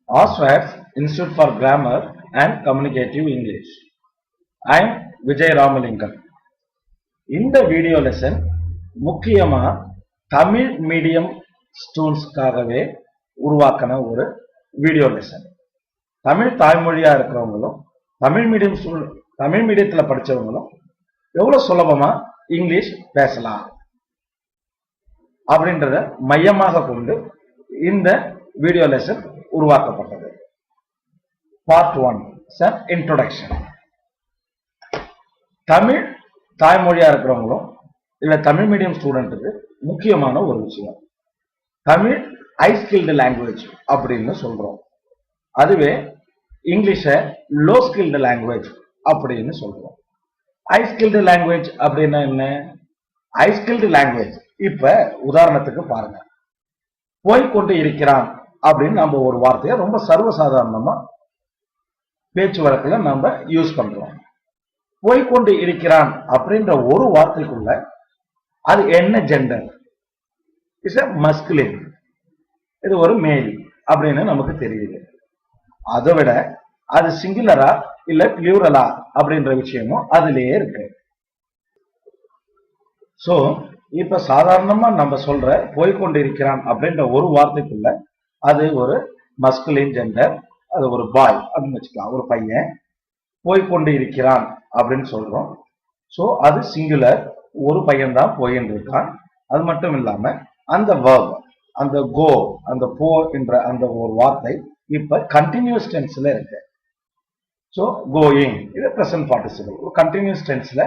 OSWAT's Institute for Grammar and Communicative English. I am Vijay Ramalingan. இந்த video lesson முக்கியமா Tamil medium ஸ்டூடெண்ட்ஸ்க்காகவே உருவாக்கின ஒரு video lesson. Tamil தாய்மொழியா இருக்கிறவங்களும் தமிழ் மீடியத்துல படிச்சவங்களும் எவ்வளவு சுலபமா இங்கிலீஷ் பேசலாம் அப்படின்றத மையமாக கொண்டு இந்த வீடியோ லெசன் உருவாக்கப்பட்டது. Part 1 introduction. தமிழ் தாய்மொழியா இருக்கிறவங்களும் இல்ல தமிழ் மீடியம் ஸ்டூடெண்ட்டுக்கு முக்கியமான ஒரு விஷயம், தமிழ் ஹை ஸ்கில்டு லாங்குவேஜ் அப்படின்னு சொல்றோம். அதுவே இங்கிலீஷ லோ ஸ்கில்டு லாங்குவேஜ் அப்படின்னு சொல்றோம். ஹை ஸ்கில்டு லாங்குவேஜ் அப்படின்னா என்ன? ஹை ஸ்கில்டு லாங்குவேஜ் இப்ப உதாரணத்துக்கு பாருங்க, போய்கொண்டு இருக்கிறான் அப்படின்னு நம்ம ஒரு வார்த்தையை ரொம்ப சர்வசாதாரணமா பேச்சு வழக்குல நம்ம யூஸ் பண்றோம். போய்கொண்டு இருக்கிறான் அப்படின்ற ஒரு வார்த்தைக்குள்ள அது என்ன ஜெண்டர்? இட்ஸ் எ மஸ்குலின், இது ஒரு மேல் அப்படின்னு நமக்கு தெரியுது. அதை விட அது சிங்குலரா இல்ல பிளூரலா அப்படின்ற விஷயமும் அதுலயே இருக்கு. சோ இப்ப சாதாரணமா நம்ம சொல்ற போய்கொண்டு இருக்கிறான் அப்படின்ற ஒரு வார்த்தைக்குள்ள அது ஒரு மஸ்குலின் ஜெண்டர், அது ஒரு பாய் அப்படின்னு வச்சுக்கலாம், ஒரு பையன் போய்கொண்டு இருக்கிறான் அப்படின்னு சொல்றோம். சோ அது சிங்குலர், ஒரு பையன் தான் போயின்னு இருக்கான். அது மட்டும் இல்லாம அந்த verb, அந்த கோ, அந்த போ என்ற அந்த ஒரு வார்த்தை இப்ப கண்டினியூஸ் டென்ஸ்ல இருக்கு. சோ கோயிங் இது பிரசன்ட் பார்ட்டிசிபிள், ஒரு கண்டினியூஸ் டென்ஸ்ல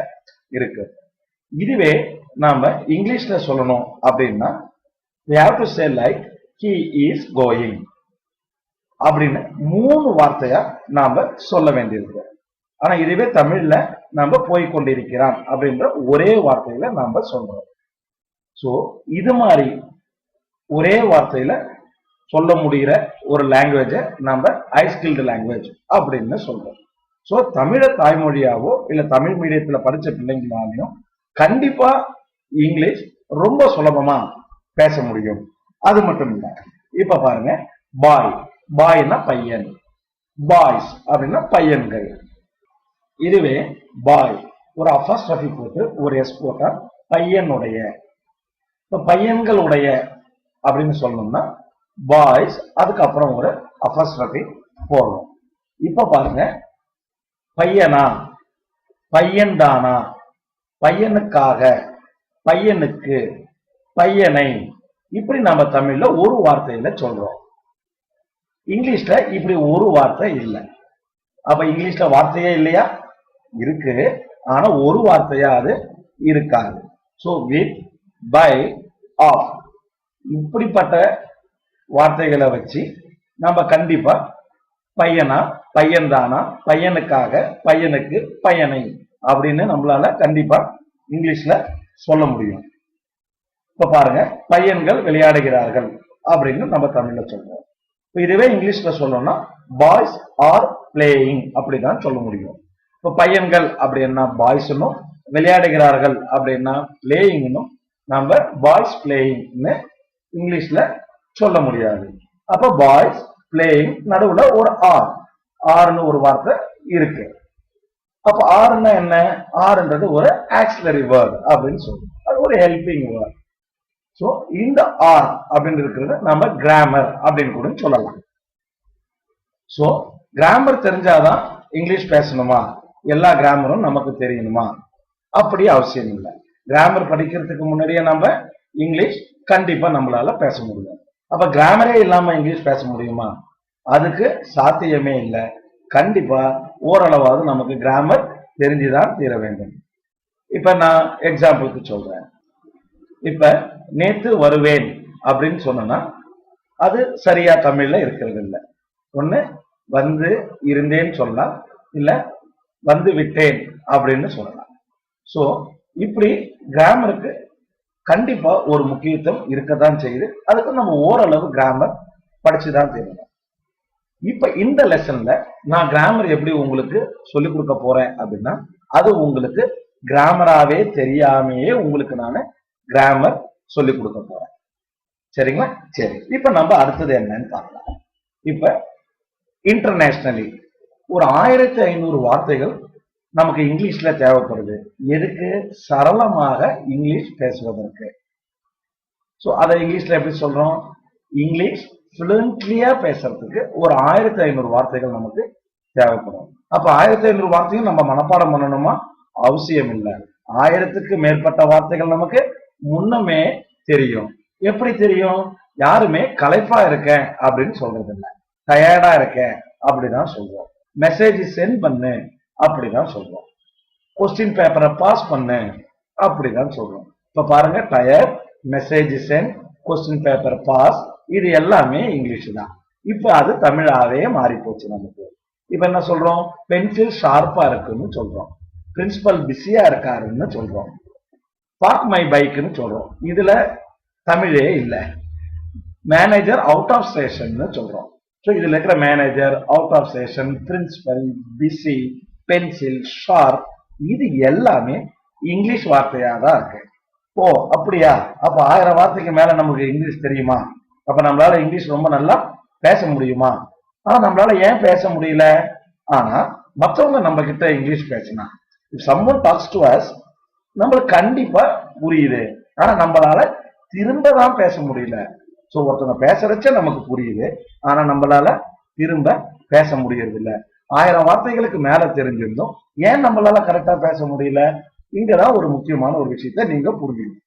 இருக்கு. இதுவே நாம இங்கிலீஷ்ல சொல்லணும் அப்படின்னா we have to say like he is going அப்படின்னு 3 வார்த்தையா நாம சொல்ல வேண்டியிருக்கு. ஆனா இதுவே தமிழ்ல நாம போய்கொண்டிருக்கிறான் அப்படின்ற ஒரே வார்த்தையில நாம சொல்றோம். சோ இது மாதிரி ஒரே வார்த்தையில சொல்ல முடிகிற ஒரு லாங்குவேஜ நம்ம ஹை ஸ்கில்டு லாங்குவேஜ் அப்படின்னு சொல்றோம். சோ தமிழ தாய்மொழியாவோ இல்ல தமிழ் மீடியத்துல படிச்ச பிள்ளைங்களாலையும் கண்டிப்பா இங்கிலீஷ் ரொம்ப சுலபமா பேச முடியும். அது மட்டும் இல்ல, இப்ப பாருங்க, பாய், பாய்னா பையன், பாய்ஸ் அப்படின்னா பையன்கள். இதுவே பாய் ஒரு அப்போஸ்ட்ரோபி போட்டு ஒரு எஸ் போட்டா பையனுடைய, இப்ப பையன்களுடைய அப்படின்னு சொல்லணும்னா பாய்ஸ், அதுக்கப்புறம் ஒரு அப்போஸ்ட்ரோபி போடணும். இப்ப பாருங்க, பையனா, பையன் தானா, பையனுக்காக, பையனுக்கு, பையனை, இப்படி நம்ம தமிழ்ல ஒரு வார்த்தையில சொல்றோம். இங்கிலீஷ்ல இப்படி ஒரு வார்த்தை இல்லை. அப்ப இங்கிலீஷ்ல வார்த்தையே இல்லையா? இருக்கு, ஆனா ஒரு வார்த்தையா அது இருக்காது. சோ வித், பை, ஆஃப் இப்படிப்பட்ட வார்த்தைகளை வச்சு நம்ம கண்டிப்பா பையனா, பையன் தானா, பையனுக்காக, பையனுக்கு, பையனை அப்படின்னு நம்மளால கண்டிப்பா இங்கிலீஷ்ல சொல்ல முடியும். இப்ப பாருங்க, பையன்கள் விளையாடுகிறார்கள் அப்படின்னு நம்ம தமிழ்ல சொல்றோம். இதுவே இங்கிலீஷ்ல சொல்லணும்னா பாய்ஸ் ஆர் பிளேயிங் அப்படிதான் சொல்ல முடியும். இப்ப பையன்கள் அப்படின்னா பாய்ஸ்னும், விளையாடுகிறார்கள் அப்படின்னா பிளேயிங்னும் நம்ம பாய்ஸ் பிளேயிங்னு இங்கிலீஷ்ல சொல்ல முடியாது. அப்ப பாய்ஸ் பிளேயிங் நடுவுல ஒரு ஆர்னு ஒரு வார்த்தை இருக்கு. அப்ப ஆர்னா என்ன? ஆர்ன்றது ஒரு ஆக்சிலரி வேர்ட் அப்படின்னு சொல்றோம், அது ஒரு ஹெல்பிங் வேர்ட். சோ இந்த ஆர் அப்படின்னு இருக்கிறத நம்ம கிராமர் அப்படின்னு கூட சொல்லலாம். சோ கிராமர் தெரிஞ்சாதான் இங்கிலீஷ் பேசணுமா, எல்லா கிராமரும் நமக்கு தெரியணுமா? அப்படி அவசியம் இல்லை. கிராமர் படிக்கிறதுக்கு முன்னாடியே நம்ம இங்கிலீஷ் கண்டிப்பா நம்மளால பேச முடியும். அப்ப கிராமரே இல்லாம இங்கிலீஷ் பேச முடியுமா? அதுக்கு சாத்தியமே இல்லை. கண்டிப்பா ஓரளவாவது நமக்கு கிராமர் தெரிஞ்சுதான் தீர வேண்டும். இப்ப நான் எக்ஸாம்பிளுக்கு சொல்றேன். இப்ப நேத்து வருவேன் அப்படின்னு சொன்னா அது சரியா தமிழ்ல இருக்கிறது இல்லை. ஒண்ணு வந்து இருந்தேன்னு சொல்லலாம், இல்ல வந்து விட்டேன் அப்படின்னு சொல்லலாம். சோ இப்படி கிராமருக்கு கண்டிப்பா ஒரு முக்கியத்துவம் இருக்கத்தான் செய்யுது. அதுக்கு நம்ம ஓரளவு கிராமர் படிச்சுதான் தெரியணும். இப்ப இந்த லெசன்ல நான் கிராமர் எப்படி உங்களுக்கு சொல்லிக் கொடுக்க போறேன் அப்படின்னா, அது உங்களுக்கு கிராமராவே தெரியாமையே உங்களுக்கு நான் கிராமர் சொல்லிக் கொடுக்க போறேன். சரிங்களா? சரி, இப்ப நம்ம அடுத்தது என்னன்னு பார்க்கலாம். இப்ப இன்டர்நேஷனலி ஒரு 1500 வார்த்தைகள் நமக்கு இங்கிலீஷ்ல தேவைப்படுது. எதுக்கு? சரளமாக இங்கிலீஷ் பேசுவதற்கு. சோ அதை இங்கிலீஷ்ல எப்படி சொல்றோம்? இங்கிலீஷ் ஃப்ளூயன்ட்லியா பேசுறதுக்கு ஒரு 1500 வார்த்தைகள் நமக்கு தேவைப்படும். அப்ப 1500 வார்த்தையும் நம்ம மனப்பாடம் பண்ணணுமா? அவசியம் இல்லை. 1000க்கு மேற்பட்ட வார்த்தைகள் நமக்கு முன்னமே தெரியும். எப்படி தெரியும்? யாருமே களைப்பா இருக்கேன் அப்படின்னு சொல்றது இல்லை. டயர்டா இருக்கேன் அப்படிதான் சொல்றோம். மெசேஜ் சென்ட் பண்ணு அப்படிதான் சொல்றோம். கொஸ்டின் பேப்பரை பாஸ் பண்ணு அப்படிதான் சொல்றோம். இப்ப பாருங்க, tyre, message sent, question paper pass, இது எல்லாமே இங்கிலீஷ் தான். இப்ப அது தமிழாவே மாறி போச்சு நமக்கு. இப்ப என்ன சொல்றோம்? பென்சில் ஷார்ப்பா இருக்குன்னு சொல்றோம். பிரின்சிபல் பிஸியா இருக்காருன்னு சொல்றோம். பார்க் மை பைக்னு சொல்றோம். இதுல தமிழே இல்ல. மேனேஜர் அவுட் ஆஃப் ஸ்டேஷன் சொல்றோம். ஸோ இதுல இருக்கிற manager, out of station, principal, busy, pencil, sharp, இது எல்லாமே இங்கிலீஷ் வார்த்தையா தான் இருக்கு. ஓ அப்படியா? அப்ப 1000 வார்த்தைக்கு மேல நமக்கு இங்கிலீஷ் தெரியுமா? அப்ப நம்மளால இங்கிலீஷ் ரொம்ப நல்லா பேச முடியுமா? ஆனா நம்மளால ஏன் பேச முடியல? ஆனா மற்றவங்க நம்ம கிட்ட இங்கிலீஷ் பேசினா, if someone talks to us, நம்மளுக்கு கண்டிப்பா புரியுது. ஆனா நம்மளால திரும்ப தான் பேச முடியல. சோ ஒருத்தவங்க பேசுறச்ச நமக்கு புரியுது, ஆனா நம்மளால திரும்ப பேச முடியறது இல்ல. 1000 வார்த்தைகளுக்கு மேல தெரிஞ்சிருந்தோம், ஏன் நம்மளால கரெக்டா பேச முடியல? இங்கதான் ஒரு முக்கியமான ஒரு விஷயத்த நீங்க புரிஞ்சுக்கணும்.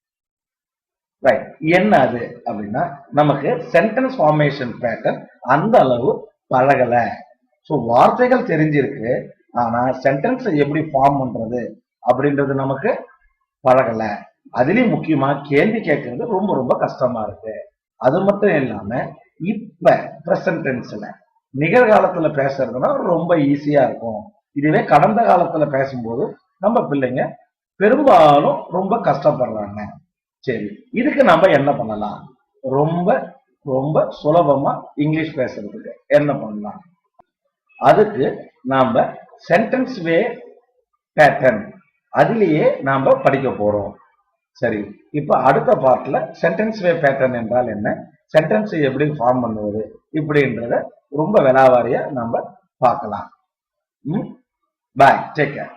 ரைட், என்ன அது அப்படின்னா, நமக்கு சென்டென்ஸ் ஃபார்மேஷன் பேட்டர்ன் அந்த அளவு பழகல. ஸோ வார்த்தைகள் தெரிஞ்சிருக்கு, ஆனா சென்டென்ஸை எப்படி ஃபார்ம் பண்றது அப்படின்றது நமக்கு பழகல. அதுலயும் முக்கியமா கேள்வி கேட்கறது ரொம்ப ரொம்ப கஷ்டமா இருக்கு. அது மட்டும் இல்லாம இப்ப பிரசன்ட் டென்ஸ்ல நிகழ்காலத்துல பேசுறதுனா ரொம்ப ஈஸியா இருக்கும். இதுவே கடந்த காலத்துல பேசும்போது நம்ம பிள்ளைங்க பெரும்பாலும் ரொம்ப கஷ்டப்படுறாங்க. சரி, இதுக்கு நம்ம என்ன பண்ணலாம்? ரொம்ப ரொம்ப சுலபமா இங்கிலீஷ் பேசுறதுக்கு என்ன பண்ணலாம்? அதுக்கு நாம சென்டென்ஸ் வே பேட்டர்ன் அதிலேயே நாம படிக்க போறோம். சரி, இப்ப அடுத்த பார்ட்ல சென்டென்ஸ் வே பேட்டர்ன் என்றால் என்ன, சென்டென்ஸை எப்படி ஃபார்ம் பண்ணுவது இப்படின்றத ரொம்ப விலாவாரியா நம்ம பார்க்கலாம். பாய், டேக் கேர்.